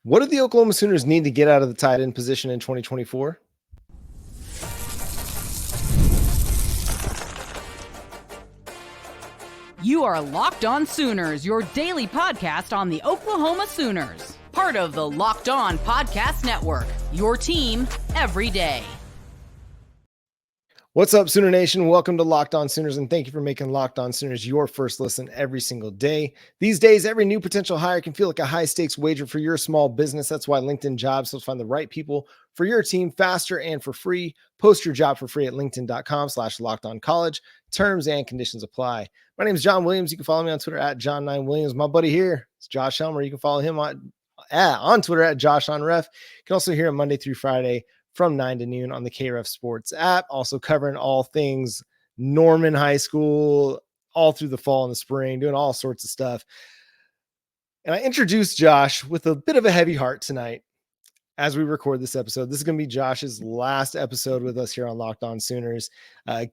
What do the Oklahoma Sooners need to get out of the tight end position in 2024? You are Locked On Sooners, your daily podcast on the Oklahoma Sooners. Part of the Locked On Podcast Network, your team every day. What's up, Sooner Nation? Welcome to Locked On Sooners, and thank you for making Locked On Sooners your first listen every single day. These days, every new potential hire can feel like a high-stakes wager for your small business. That's why LinkedIn Jobs helps find the right people for your team faster and for free. Post your job for free at linkedin.com/lockedoncollege. Terms and conditions apply. My name is John Williams. You can follow me on Twitter at John9Williams. My buddy here is Josh Helmer. You can follow him on Twitter at JoshOnRef. You can also hear him Monday through Friday from 9 to noon on the KREF Sports app, also covering all things Norman High School all through the fall and the spring, doing all sorts of stuff. And I introduced Josh with a bit of a heavy heart tonight as we record this episode. This is going to be Josh's last episode with us here on Locked On Sooners.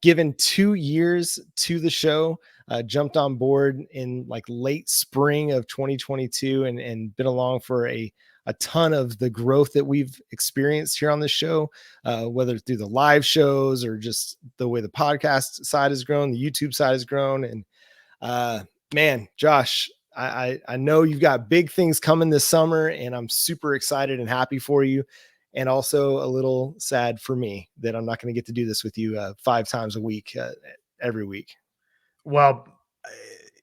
Given 2 years to the show, jumped on board in like late spring of 2022 and been along for a ton of the growth that we've experienced here on this show, whether through the live shows or just the way the podcast side has grown, the YouTube side has grown. And man, Josh, I know you've got big things coming this summer, and I'm super excited and happy for you. And also a little sad for me that I'm not going to get to do this with you 5 times a week, every week. Well,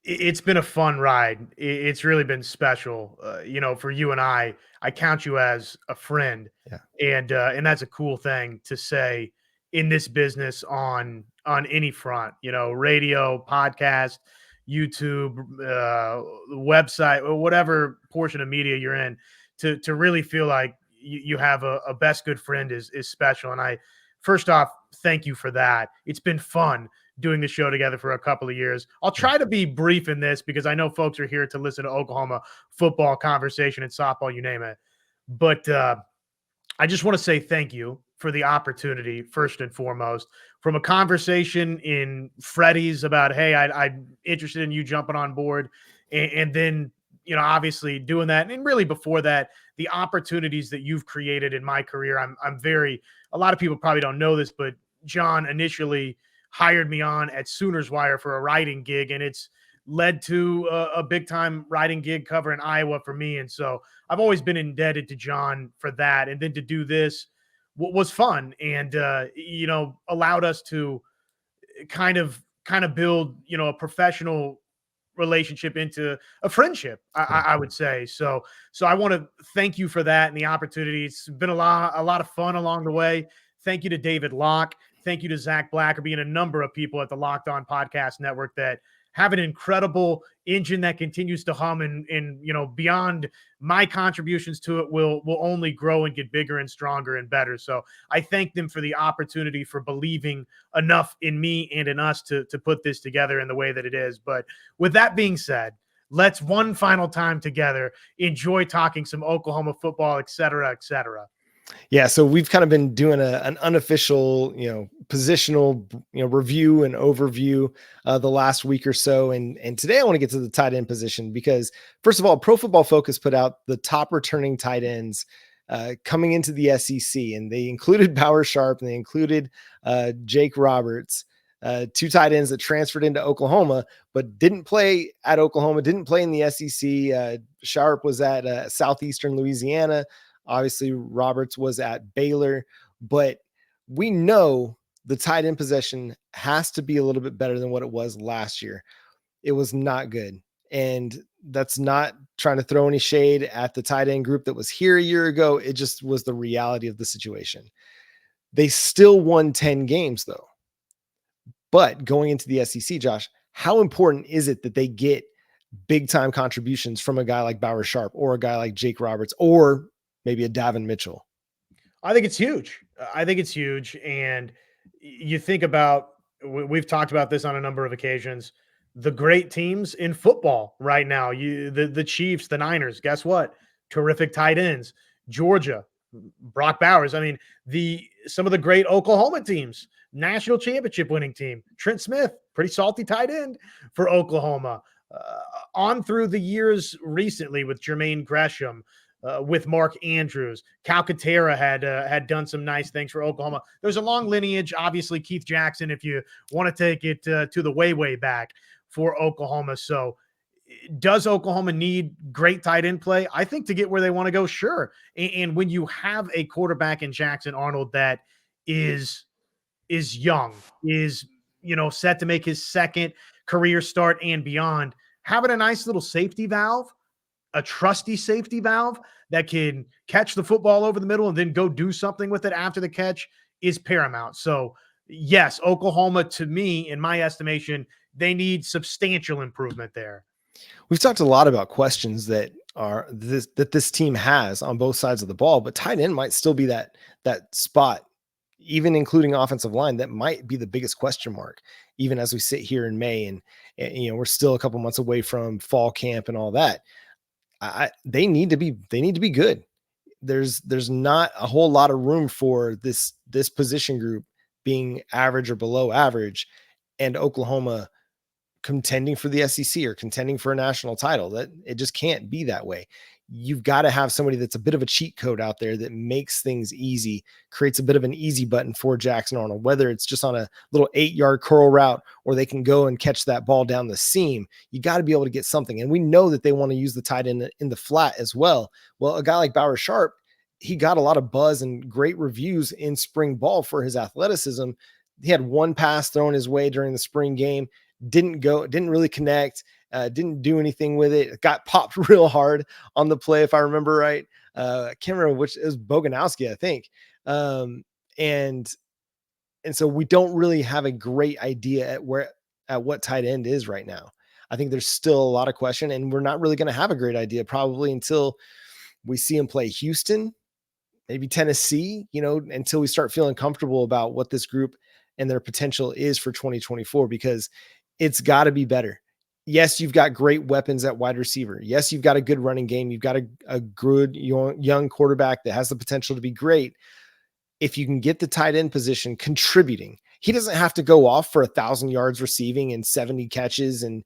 it's been a fun ride. It's really been special. For you and I count you as a friend. Yeah. And that's a cool thing to say in this business on any front, radio, podcast, YouTube, website, or whatever portion of media you're in, to really feel like you have a best good friend is special. And I, first off, thank you for that. It's been fun doing the show together for a couple of years. I'll try to be brief in this because I know folks are here to listen to Oklahoma football conversation and softball, you name it. But I just want to say thank you for the opportunity, first and foremost, from a conversation in Freddie's about, hey, I'm interested in you jumping on board. And then, obviously doing that. And really before that, the opportunities that you've created in my career. A lot of people probably don't know this, but John initially hired me on at Sooners Wire for a writing gig, and it's led to a big time writing gig covering Iowa for me. And so I've always been indebted to John for that. And then to do this was fun and, allowed us to kind of build, a professional relationship into a friendship, I would say. So I want to thank you for that and the opportunity. It's been a lot of fun along the way. Thank you to David Locke. Thank you to Zach Blackerby and a number of people at the Locked On Podcast Network that have an incredible engine that continues to hum and beyond my contributions to it will only grow and get bigger and stronger and better. So I thank them for the opportunity, for believing enough in me and in us to put this together in the way that it is. But with that being said, let's one final time together enjoy talking some Oklahoma football, et cetera, et cetera. Yeah, so we've kind of been doing an unofficial, positional, review and overview the last week or so. And today I want to get to the tight end position because, first of all, Pro Football Focus put out the top returning tight ends coming into the SEC, and they included Bauer Sharp and they included Jake Roberts, 2 tight ends that transferred into Oklahoma, but didn't play at Oklahoma, didn't play in the SEC. Sharp was at Southeastern Louisiana. Obviously, Roberts was at Baylor, but we know the tight end possession has to be a little bit better than what it was last year. It was not good. And that's not trying to throw any shade at the tight end group that was here a year ago. It just was the reality of the situation. They still won 10 games, though. But going into the SEC, Josh, how important is it that they get big time contributions from a guy like Bauer Sharp or a guy like Jake Roberts or maybe a Davin Mitchell? I think it's huge. And you think about, we've talked about this on a number of occasions, the great teams in football right now, the Chiefs, the Niners, guess what? Terrific tight ends. Georgia, Brock Bowers. I mean, some of the great Oklahoma teams, national championship winning team, Trent Smith, pretty salty tight end for Oklahoma. On through the years recently with Jermaine Gresham, with Mark Andrews. Calcaterra had done some nice things for Oklahoma. There's a long lineage. Obviously, Keith Jackson, if you want to take it to the way back for Oklahoma. So does Oklahoma need great tight end play? I think to get where they want to go, sure. And when you have a quarterback in Jackson Arnold that is young, is set to make his second career start and beyond, having a nice little safety valve, a trusty safety valve that can catch the football over the middle and then go do something with it after the catch is paramount. So yes, Oklahoma, to me, in my estimation, they need substantial improvement there. We've talked a lot about questions that this team has on both sides of the ball, but tight end might still be that spot, even including offensive line, that might be the biggest question mark, even as we sit here in May and we're still a couple months away from fall camp and all that. They need to be good. There's not a whole lot of room for this position group being average or below average, and Oklahoma contending for the SEC or contending for a national title. That it just can't be that way. You've got to have somebody that's a bit of a cheat code out there that makes things easy, creates a bit of an easy button for Jackson Arnold, whether it's just on a little 8-yard curl route or they can go and catch that ball down the seam. You got to be able to get something. And we know that they want to use the tight end in the flat as well. Well, a guy like Bauer Sharp, he got a lot of buzz and great reviews in spring ball for his athleticism. He had one pass thrown his way during the spring game, didn't really connect, didn't do anything with it. It got popped real hard on the play, if I remember right. I can't remember which, it was Boganowski, I think. And so we don't really have a great idea at what tight end is right now. I think there's still a lot of question, and we're not really going to have a great idea probably until we see him play Houston, maybe Tennessee, until we start feeling comfortable about what this group and their potential is for 2024, because it's got to be better. Yes, you've got great weapons at wide receiver. Yes, you've got a good running game. You've got a good young quarterback that has the potential to be great. If you can get the tight end position contributing, he doesn't have to go off for 1,000 yards receiving and 70 catches and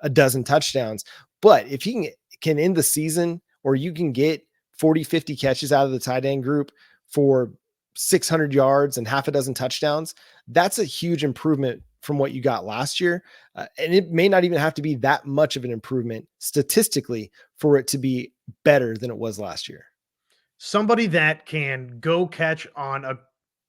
a dozen touchdowns. But if he can end the season, or you can get 40, 50 catches out of the tight end group for 600 yards and half a dozen touchdowns, that's a huge improvement from what you got last year. And it may not even have to be that much of an improvement statistically for it to be better than it was last year. Somebody that can go catch on a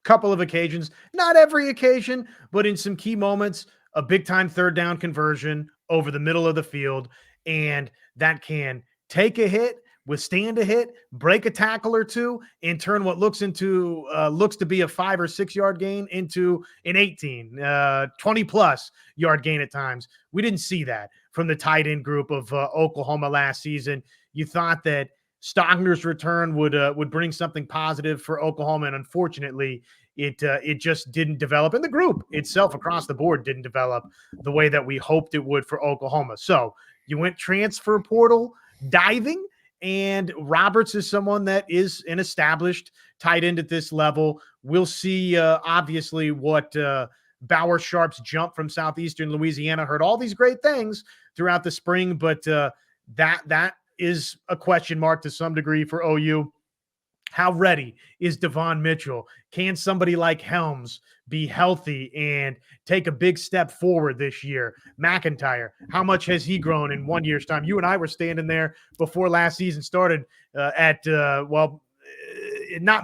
couple of occasions, not every occasion, but in some key moments, a big time third down conversion over the middle of the field, and that can take a hit, withstand a hit, break a tackle or two, and turn what looks to be a 5 or 6 yard gain into an 18, 20 plus yard gain at times. We didn't see that from the tight end group of Oklahoma last season. You thought that Stogner's return would bring something positive for Oklahoma, and unfortunately, it just didn't develop, and the group itself across the board didn't develop the way that we hoped it would for Oklahoma. So you went transfer portal diving. And Roberts is someone that is an established tight end at this level. We'll see, obviously, what Bauer Sharp's jump from Southeastern Louisiana. Heard all these great things throughout the spring, but that is a question mark to some degree for OU. How ready is Devon Mitchell? Can somebody like Helms be healthy and take a big step forward this year? McIntyre, how much has he grown in 1 year's time? You and I were standing there before last season started not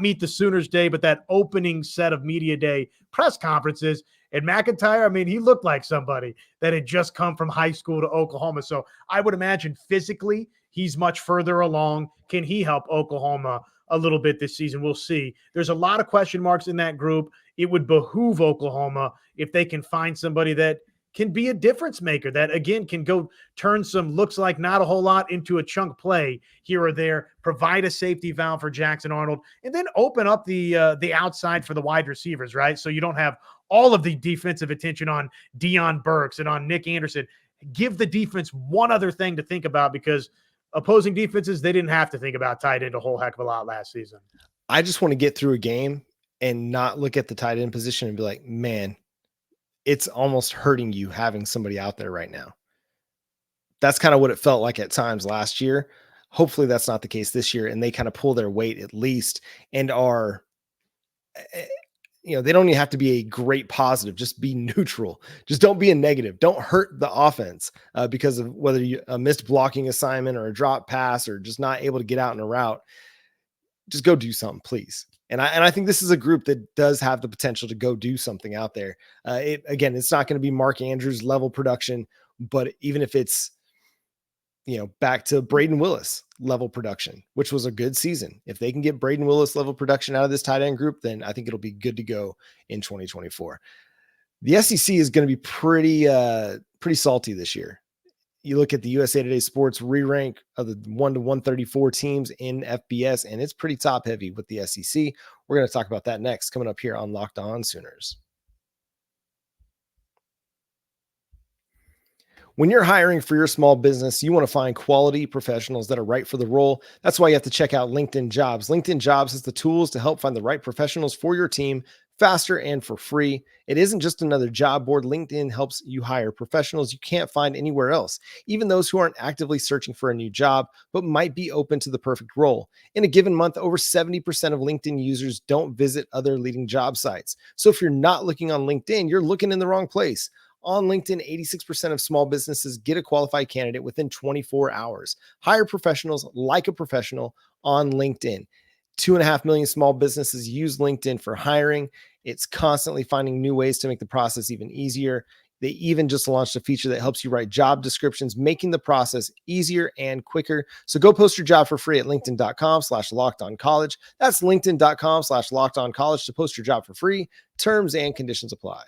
Meet the Sooners Day, but that opening set of media day press conferences. And McIntyre, I mean, he looked like somebody that had just come from high school to Oklahoma. So I would imagine physically he's much further along. Can he help Oklahoma a little bit this season? We'll see. There's a lot of question marks in that group. It would behoove Oklahoma if they can find somebody that can be a difference maker, that again can go turn some looks like not a whole lot into a chunk play here or there, provide a safety valve for Jackson Arnold, and then open up the outside for the wide receivers, right? So you don't have all of the defensive attention on Deion Burks and on Nick Anderson. Give the defense one other thing to think about, because opposing defenses, they didn't have to think about tight end a whole heck of a lot last season. I just want to get through a game and not look at the tight end position and be like, man, it's almost hurting you having somebody out there right now. That's kind of what it felt like at times last year. Hopefully that's not the case this year, and they kind of pull their weight at least and are, they don't even have to be a great positive. Just be neutral. Just don't be a negative. Don't hurt the offense because of whether you a missed blocking assignment or a drop pass or just not able to get out in a route. Just go do something, please. And I think this is a group that does have the potential to go do something out there. It's not going to be Mark Andrews level production, but even if it's, back to Braden Willis level production, which was a good season. If they can get Braden Willis level production out of this tight end group, then I think it'll be good to go in 2024. The SEC is going to be pretty salty this year. You look at the USA Today Sports re-rank of the 1 to 134 teams in FBS, and it's pretty top heavy with the SEC. We're going to talk about that next, coming up here on Locked On Sooners. When you're hiring for your small business, you want to find quality professionals that are right for the role. That's why you have to check out LinkedIn Jobs. LinkedIn Jobs has the tools to help find the right professionals for your team faster and for free. It isn't just another job board. LinkedIn helps you hire professionals you can't find anywhere else, even those who aren't actively searching for a new job, but might be open to the perfect role. In a given month, over 70% of LinkedIn users don't visit other leading job sites. So if you're not looking on LinkedIn, you're looking in the wrong place. On LinkedIn, 86% of small businesses get a qualified candidate within 24 hours. Hire professionals like a professional on LinkedIn. 2.5 million small businesses use LinkedIn for hiring. It's constantly finding new ways to make the process even easier. They even just launched a feature that helps you write job descriptions, making the process easier and quicker. So go post your job for free at linkedin.com/lockedoncollege. That's linkedin.com/lockedoncollege to post your job for free. Terms and conditions apply.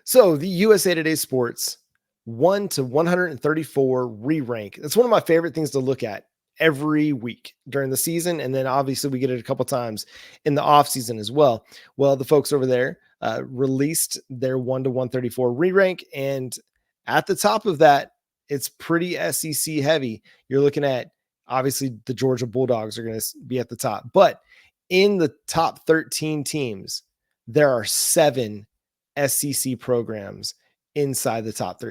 So the USA Today Sports 1 to 134 re-rank. That's one of my favorite things to look at every week during the season. And then obviously we get it a couple times in the off season as well. Well, the folks over there released their 1 to 134 re-rank. And at the top of that, it's pretty SEC heavy. You're looking at, obviously the Georgia Bulldogs are going to be at the top, but in the top 13 teams, there are 7 SEC programs inside the top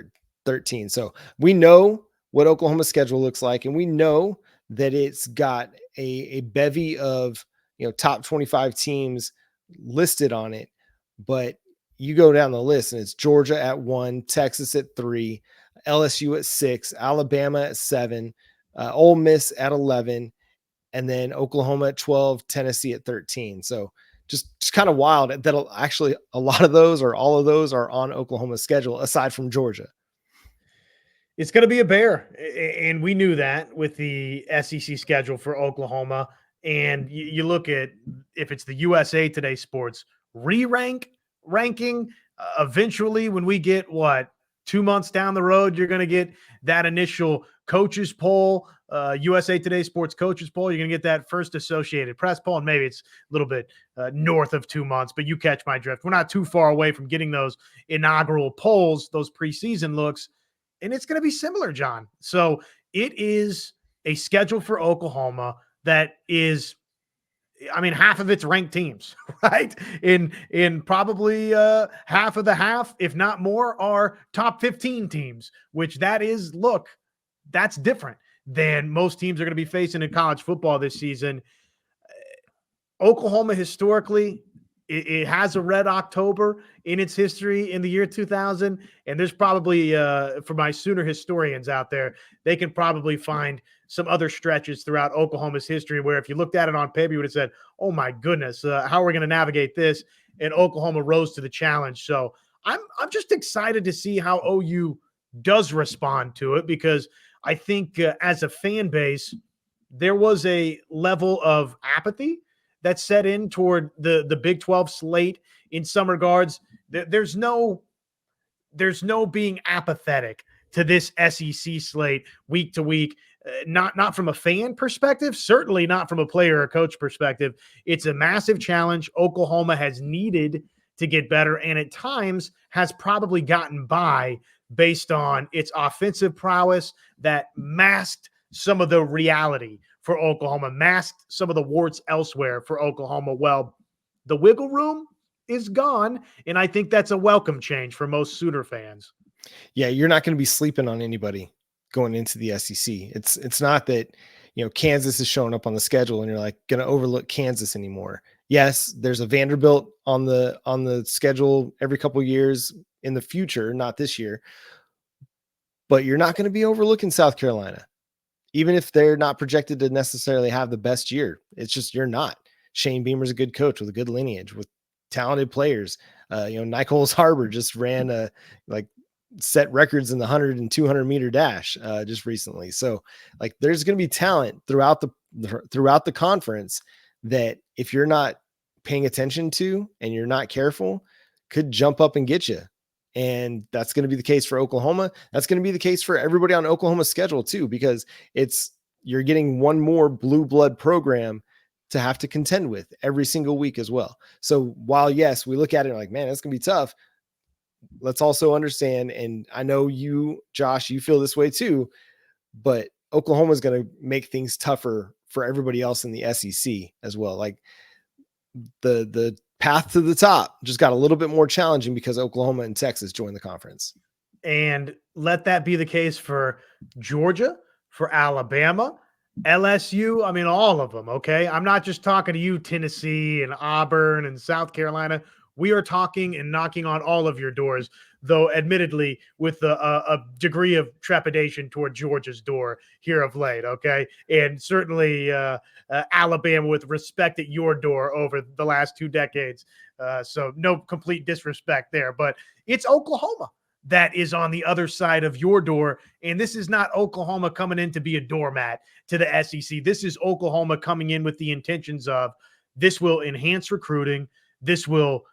13. So we know what Oklahoma's schedule looks like, and we know that it's got a bevy of top 25 teams listed on it. But you go down the list, and it's Georgia at 1, Texas at 3, LSU at 6, Alabama at 7, Ole Miss at 11, and then Oklahoma at 12, Tennessee at 13. So just kind of wild that actually a lot of those or all of those are on Oklahoma's schedule aside from Georgia. It's going to be a bear. And we knew that with the SEC schedule for Oklahoma. And you look at, if it's the USA Today Sports ranking, eventually when we get 2 months down the road, you're going to get that initial coaches poll, USA Today Sports coaches poll. You're going to get that first Associated Press poll, and maybe it's a little bit north of 2 months, but you catch my drift. We're not too far away from getting those inaugural polls, those preseason looks, and it's going to be similar, John. So it is a schedule for Oklahoma that is, half of it's ranked teams, right? In probably half of the half, if not more, are top 15 teams, which that's different than most teams are going to be facing in college football this season. Oklahoma historically, it has a red October in its history in the year 2000. And there's probably, for my Sooner historians out there, they can probably find some other stretches throughout Oklahoma's history where if you looked at it on paper, you would have said, oh my goodness, how are we going to navigate this? And Oklahoma rose to the challenge. So I'm just excited to see how OU does respond to it, because I think as a fan base, there was a level of apathy that set in toward the Big 12 slate in some regards. There's no being apathetic to this SEC slate week to week, not from a fan perspective, certainly not from a player or coach perspective. It's a massive challenge Oklahoma has needed to get better, and at times has probably gotten by based on its offensive prowess that masked some of the reality for Oklahoma, masked some of the warts elsewhere for Oklahoma. Well, the wiggle room is gone, and I think that's a welcome change for most Sooner fans. Yeah, you're not going to be sleeping on anybody going into the SEC. It's not that, Kansas is showing up on the schedule and you're like going to overlook Kansas anymore. Yes, there's a Vanderbilt on the schedule every couple of years in the future, not this year, but you're not going to be overlooking South Carolina, even if they're not projected to necessarily have the best year. It's just you're not. Shane Beamer's a good coach with a good lineage with talented players. Nichols Harbor just ran set records in the 100 and 200 meter dash just recently. So like there's going to be talent throughout the conference that if you're not paying attention to and you're not careful, could jump up and get you. And that's going to be the case for Oklahoma. That's going to be the case for everybody on Oklahoma's schedule too, because you're getting one more blue blood program to have to contend with every single week as well. So while yes, we look at it like, man, it's going to be tough. Let's also understand, and I know you, Josh, you feel this way too, but Oklahoma is going to make things tougher for everybody else in the SEC as well. Like the path to the top just got a little bit more challenging because Oklahoma and Texas joined the conference. And let that be the case for Georgia, for Alabama, LSU. I mean, all of them. Okay. I'm not just talking to you, Tennessee and Auburn and South Carolina. We are talking and knocking on all of your doors, though admittedly with a degree of trepidation toward Georgia's door here of late, okay? And certainly Alabama with respect at your door over the last 2 decades. So no complete disrespect there, but it's Oklahoma that is on the other side of your door. And this is not Oklahoma coming in to be a doormat to the SEC. This is Oklahoma coming in with the intentions of this will enhance recruiting. This will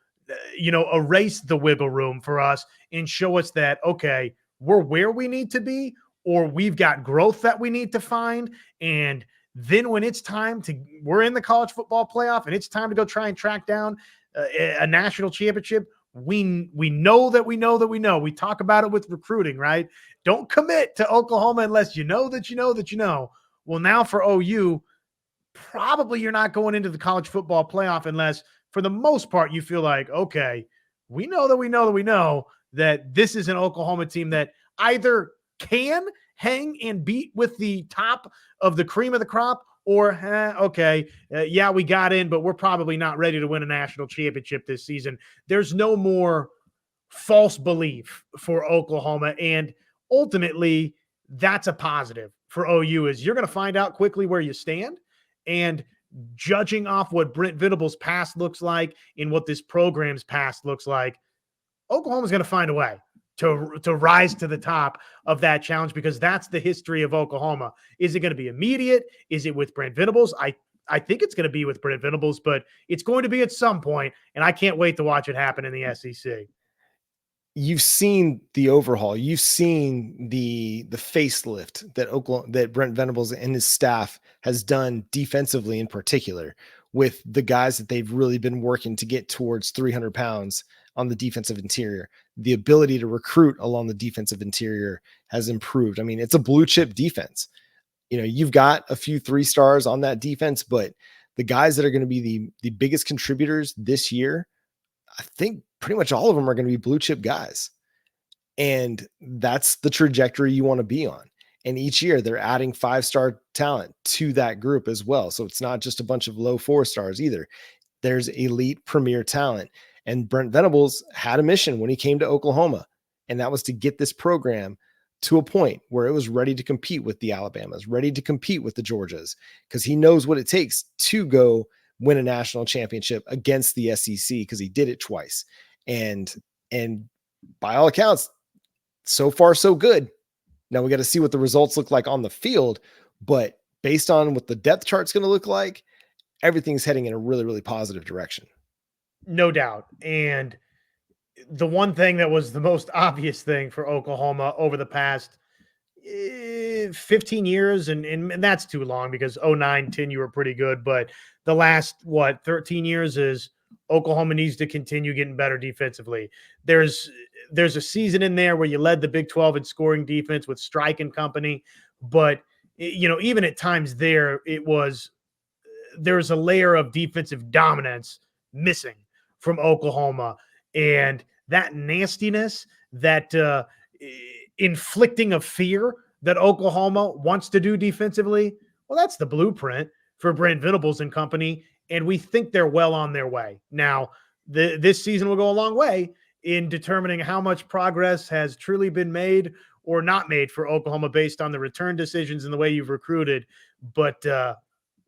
erase the wiggle room for us and show us that, okay, we're where we need to be, or we've got growth that we need to find. And then when it's time we're in the college football playoff and it's time to go try and track down a national championship. We know that we know that we know. We talk about it with recruiting, right? Don't commit to Oklahoma unless you know that you know that you know. Well, now for OU, probably you're not going into the college football playoff unless, for the most part, you feel like, okay, we know that we know that we know that this is an Oklahoma team that either can hang and beat with the top of the cream of the crop, or, yeah, we got in, but we're probably not ready to win a national championship this season. There's no more false belief for Oklahoma, and ultimately, that's a positive for OU is you're going to find out quickly where you stand, and judging off what Brent Venables' past looks like and what this program's past looks like, Oklahoma's going to find a way to rise to the top of that challenge, because that's the history of Oklahoma. Is it going to be immediate? Is it with Brent Venables? I think it's going to be with Brent Venables, but it's going to be at some point, and I can't wait to watch it happen in the SEC. You've seen the overhaul. You've seen the facelift that Brent Venables and his staff has done defensively, in particular, with the guys that they've really been working to get towards 300 pounds on the defensive interior. The ability to recruit along the defensive interior has improved. I mean, it's a blue chip defense. You've got a few 3-stars on that defense, but the guys that are going to be the biggest contributors this year, I think pretty much all of them are going to be blue chip guys. And that's the trajectory you want to be on. And each year they're adding 5-star talent to that group as well. So it's not just a bunch of low 4-stars either. There's elite premier talent. And Brent Venables had a mission when he came to Oklahoma, and that was to get this program to a point where it was ready to compete with the Alabamas, ready to compete with the Georgias, because he knows what it takes to go win a national championship against the SEC, because he did it twice. And by all accounts, so far, so good. Now we got to see what the results look like on the field, but based on what the depth chart's going to look like, everything's heading in a really, really positive direction. No doubt. And the one thing that was the most obvious thing for Oklahoma over the past 15 years, and that's too long because 09-10 you were pretty good, but the last 13 years is Oklahoma needs to continue getting better defensively. There's a season in there where you led the Big 12 in scoring defense with Strike and company, but even at times there was a layer of defensive dominance missing from Oklahoma, and that nastiness, that inflicting a fear that Oklahoma wants to do defensively, well, that's the blueprint for Brent Venables and company, and we think they're well on their way. Now, this season will go a long way in determining how much progress has truly been made or not made for Oklahoma based on the return decisions and the way you've recruited. But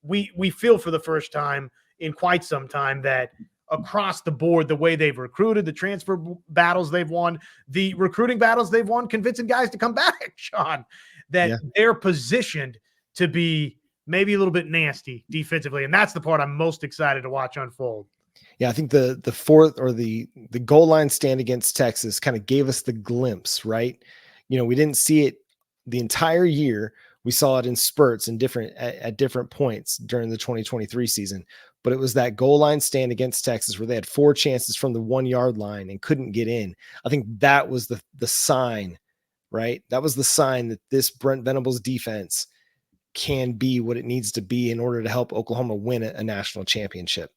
we feel for the first time in quite some time that across the board, the way they've recruited, the transfer battles they've won, the recruiting battles they've won, convincing guys to come back, Sean, that they're positioned to be maybe a little bit nasty defensively. And that's the part I'm most excited to watch unfold. Yeah, I think the fourth or the goal line stand against Texas kind of gave us the glimpse, right? We didn't see it the entire year. We saw it in spurts and at different points during the 2023 season. But it was that goal line stand against Texas where they had 4 chances from the 1 yard line and couldn't get in. I think that was the sign, right? That was the sign that this Brent Venables defense can be what it needs to be in order to help Oklahoma win a national championship.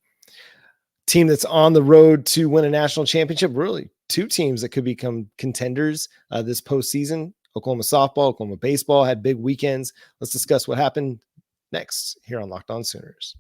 Team that's on the road to win a national championship, really 2 teams that could become contenders this postseason. Oklahoma softball, Oklahoma baseball had big weekends. Let's discuss what happened next here on Locked On Sooners.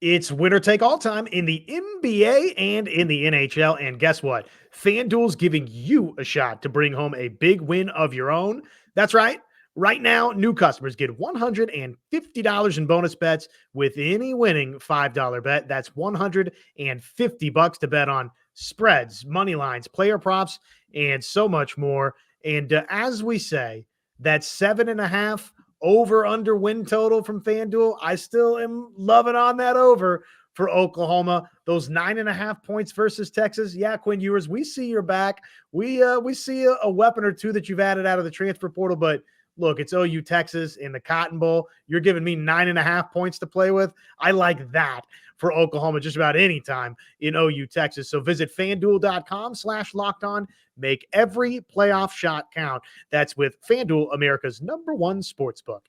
It's winner take all time in the NBA and in the NHL. And guess what? FanDuel's giving you a shot to bring home a big win of your own. That's right. Right now, new customers get $150 in bonus bets with any winning $5 bet. That's $150 to bet on spreads, money lines, player props, and so much more. And as we say, that 7.5 over-under win total from FanDuel, I still am loving on that over for Oklahoma. Those 9.5 points versus Texas. Yeah, Quinn Ewers, we see you're back. We see a weapon or two that you've added out of the transfer portal, but look, it's OU Texas in the Cotton Bowl. You're giving me 9.5 points to play with. I like that for Oklahoma just about any time in OU Texas. So visit FanDuel.com/lockedon. Make every playoff shot count. That's with FanDuel, America's #1 sportsbook.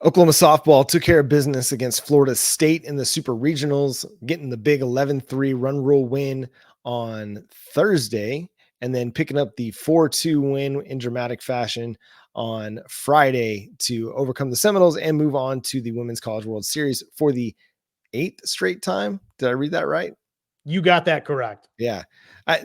Oklahoma softball took care of business against Florida State in the Super Regionals, getting the big 11-3 run rule win on Thursday, and then picking up the 4-2 win in dramatic fashion on Friday to overcome the Seminoles and move on to the Women's College World Series for the 8th straight time. Did I read that right? You got that correct. Yeah. I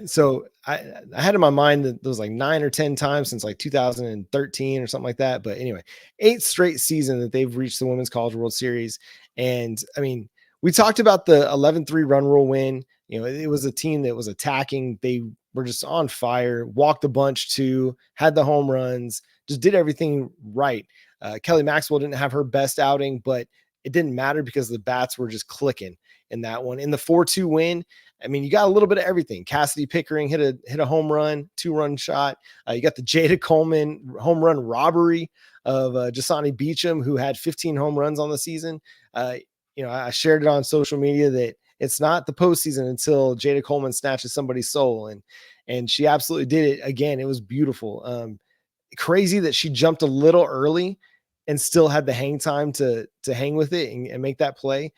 had in my mind that there was like 9 or 10 times since like 2013 or something like that. But anyway, 8th straight season that they've reached the Women's College World Series. And I mean, we talked about the 11-3 run rule win. It was a team that was attacking. They were just on fire, walked a bunch too, had the home runs, just did everything right. Kelly Maxwell didn't have her best outing, but it didn't matter because the bats were just clicking in that one. In the 4-2 win, I mean, you got a little bit of everything. Cassidy Pickering hit a home run, 2-run shot. You got the Jada Coleman home run robbery of Jasani Beecham, who had 15 home runs on the season. I shared it on social media that it's not the postseason until Jada Coleman snatches somebody's soul. And she absolutely did it again. It was beautiful. Crazy that she jumped a little early and still had the hang time to hang with it and make that play.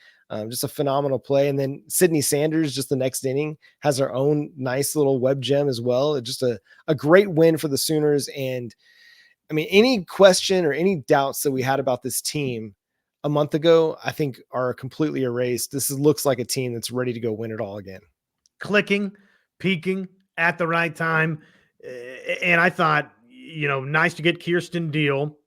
Just a phenomenal play. And then Sydney Sanders, just the next inning, has her own nice little web gem as well. Just a great win for the Sooners. And I mean, any question or any doubts that we had about this team a month ago, I think are completely erased. This looks like a team that's ready to go win it all again. Clicking, peaking at the right time. And I thought, nice to get Kirsten Deal.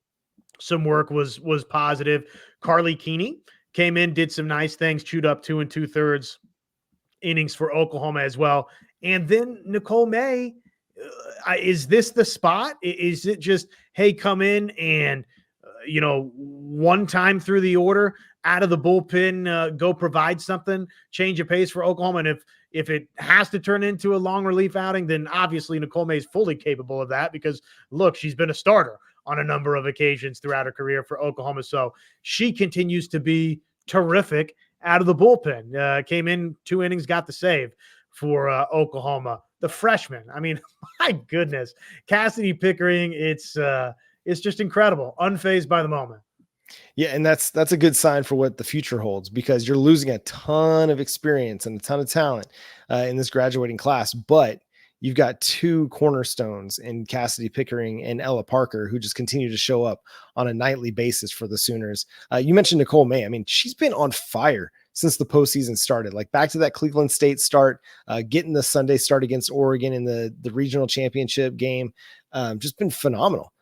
Some work was positive. Carly Keeney came in, did some nice things, chewed up 2 2/3 innings for Oklahoma as well. And then Nicole May, is this the spot? Is it just, hey, come in and, one time through the order, out of the bullpen, go provide something, change of pace for Oklahoma? And if it has to turn into a long relief outing, then obviously Nicole May is fully capable of that because, look, she's been a starter on a number of occasions throughout her career for Oklahoma. So she continues to be terrific out of the bullpen. Came in 2 innings, got the save for Oklahoma. The freshman, I mean, my goodness, Cassidy Pickering, it's just incredible, unfazed by the moment. Yeah, and that's a good sign for what the future holds, because you're losing a ton of experience and a ton of talent in this graduating class, but you've got two cornerstones in Cassidy Pickering and Ella Parker who just continue to show up on a nightly basis for the Sooners. You mentioned Nicole May. I mean, she's been on fire since the postseason started. Like back to that Cleveland State start, getting the Sunday start against Oregon in the regional championship game, just been phenomenal.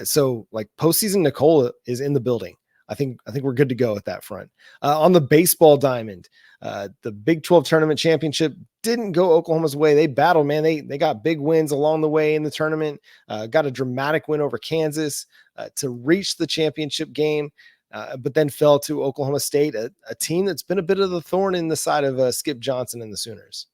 So like postseason Nicole is in the building. I think we're good to go at that front. On the baseball diamond, the Big 12 tournament championship didn't go Oklahoma's way. They battled, man. They got big wins along the way in the tournament. Got a dramatic win over Kansas to reach the championship game, but then fell to Oklahoma State, a team that's been a bit of the thorn in the side of Skip Johnson and the Sooners.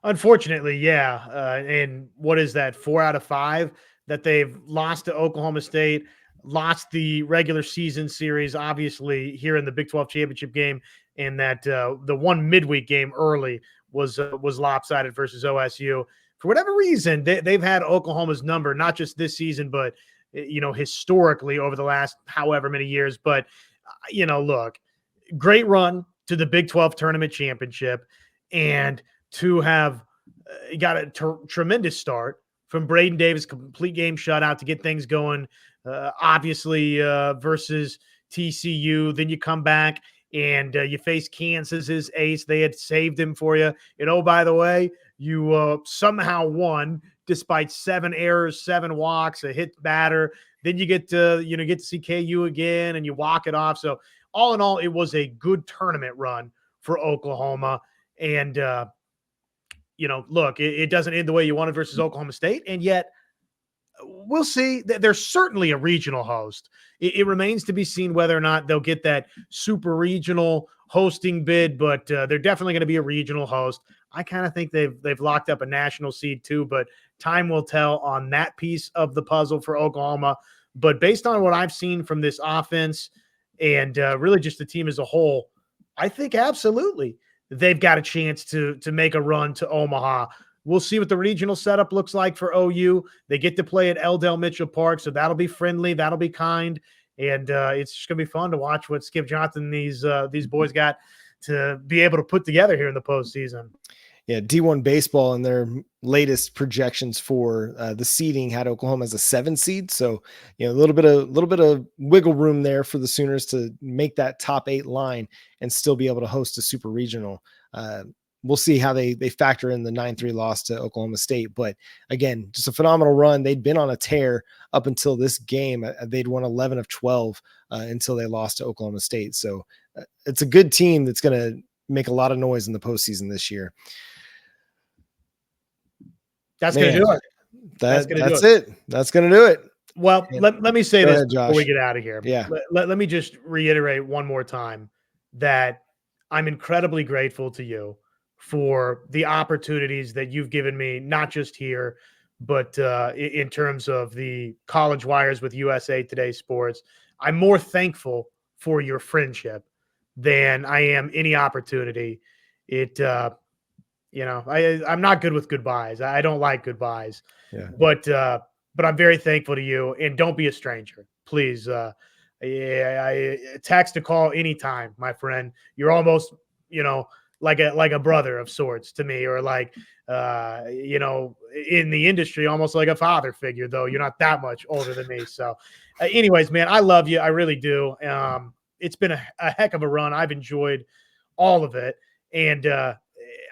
Unfortunately, yeah. And what is that? 4 out of 5 that they've lost to Oklahoma State. Lost the regular season series, obviously, here in the Big 12 championship game, and that the one midweek game early was lopsided versus OSU. For whatever reason, they've had Oklahoma's number, not just this season, but historically over the last however many years. But look, great run to the Big 12 tournament championship, and to have got a tremendous start from Braden Davis, complete game shutout to get things going. Obviously versus TCU. Then you come back and you face Kansas's ace. They had saved him for you. And oh, by the way, you somehow won despite 7 errors, 7 walks, a hit batter. Then you get to see KU again and you walk it off. So all in all, it was a good tournament run for Oklahoma. And look, it doesn't end the way you wanted versus Oklahoma State, and yet we'll see. There's certainly a regional host. It remains to be seen whether or not they'll get that super regional hosting bid, but they're definitely going to be a regional host. I kind of think they've locked up a national seed too, but time will tell on that piece of the puzzle for Oklahoma. But based on what I've seen from this offense and really just the team as a whole, I think absolutely they've got a chance to make a run to Omaha. We'll see what the regional setup looks like for OU. They get to play at Eldell Mitchell Park, so that'll be friendly, that'll be kind, and it's just going to be fun to watch what Skip Johnson and these boys got to be able to put together here in the postseason. Yeah, D1 baseball in their latest projections for the seeding had Oklahoma as a 7 seed, so a little bit of wiggle room there for the Sooners to make that top 8 line and still be able to host a super regional. We'll see how they factor in the 9-3 loss to Oklahoma State. But again, just a phenomenal run. They'd been on a tear up until this game. They'd won 11 of 12 until they lost to Oklahoma State. So it's a good team that's going to make a lot of noise in the postseason this year. That's going to do it. That's it. That's going to do it. Well, let me say this before we get out of here. Yeah. Let me just reiterate one more time that I'm incredibly grateful to you for the opportunities that you've given me, not just here, but in terms of the college wires with USA Today Sports. I'm more thankful for your friendship than I am any opportunity. I'm not good with goodbyes. I don't like goodbyes, but I'm very thankful to you, and don't be a stranger, please. I text or call anytime, my friend. You're almost, like a brother of sorts to me, or like, in the industry, almost like a father figure, though you're not that much older than me. So anyways, man, I love you. I really do. It's been a heck of a run. I've enjoyed all of it. And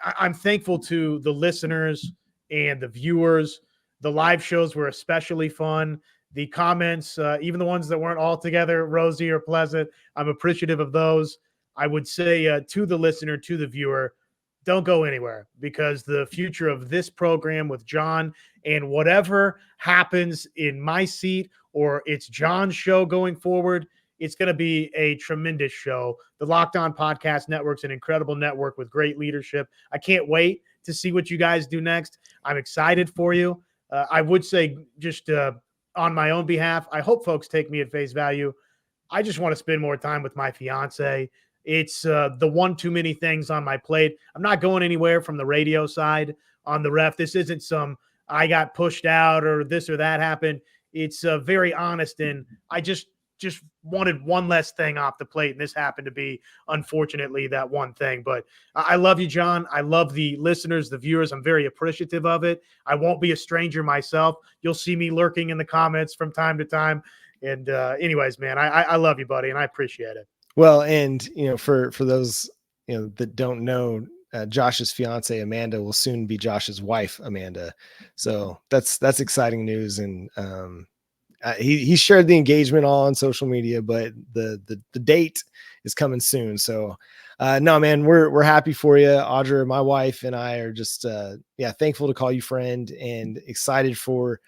I'm thankful to the listeners and the viewers. The live shows were especially fun. The comments, even the ones that weren't altogether rosy or pleasant, I'm appreciative of those. I would say to the listener, to the viewer, don't go anywhere, because the future of this program with John and whatever happens in my seat, or it's John's show going forward, it's going to be a tremendous show. The Locked On Podcast Network's an incredible network with great leadership. I can't wait to see what you guys do next. I'm excited for you. I would say just on my own behalf, I hope folks take me at face value. I just want to spend more time with my fiance. It's the one too many things on my plate. I'm not going anywhere from the radio side on the ref. This isn't some I got pushed out or this or that happened. It's very honest, and I just just wanted one less thing off the plate. And this happened to be, unfortunately, that one thing. But I love you, John. I love the listeners, the viewers. I'm very appreciative of it. I won't be a stranger myself. You'll see me lurking in the comments from time to time. And anyways, man, I love you, buddy, and I appreciate it. Well, and for those that don't know, Josh's fiance Amanda will soon be Josh's wife Amanda. So that's exciting news. And he shared the engagement all on social media, but the date is coming soon. So no, man, we're happy for you. Audra, my wife, and I are just thankful to call you friend and excited for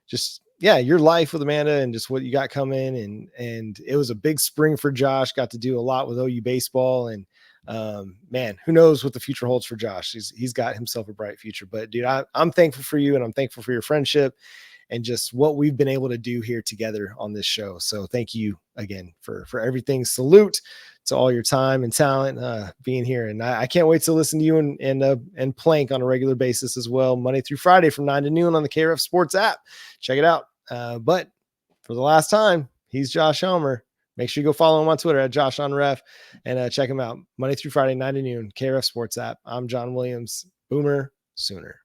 just your life with Amanda and just what you got coming. And it was a big spring for Josh. Got to do a lot with OU baseball, and man, who knows what the future holds for Josh. He's got himself a bright future. But dude, I'm thankful for you, and I'm thankful for your friendship and just what we've been able to do here together on this show. So thank you again for everything. Salute to all your time and talent being here. And I can't wait to listen to you and Plank on a regular basis as well, Monday through Friday from 9 to noon on the KRF Sports app. Check it out. But for the last time, he's Josh Helmer. Make sure you go follow him on Twitter at JoshOnRef and check him out Monday through Friday, 9 to noon, KRF Sports app. I'm John Williams. Boomer Sooner.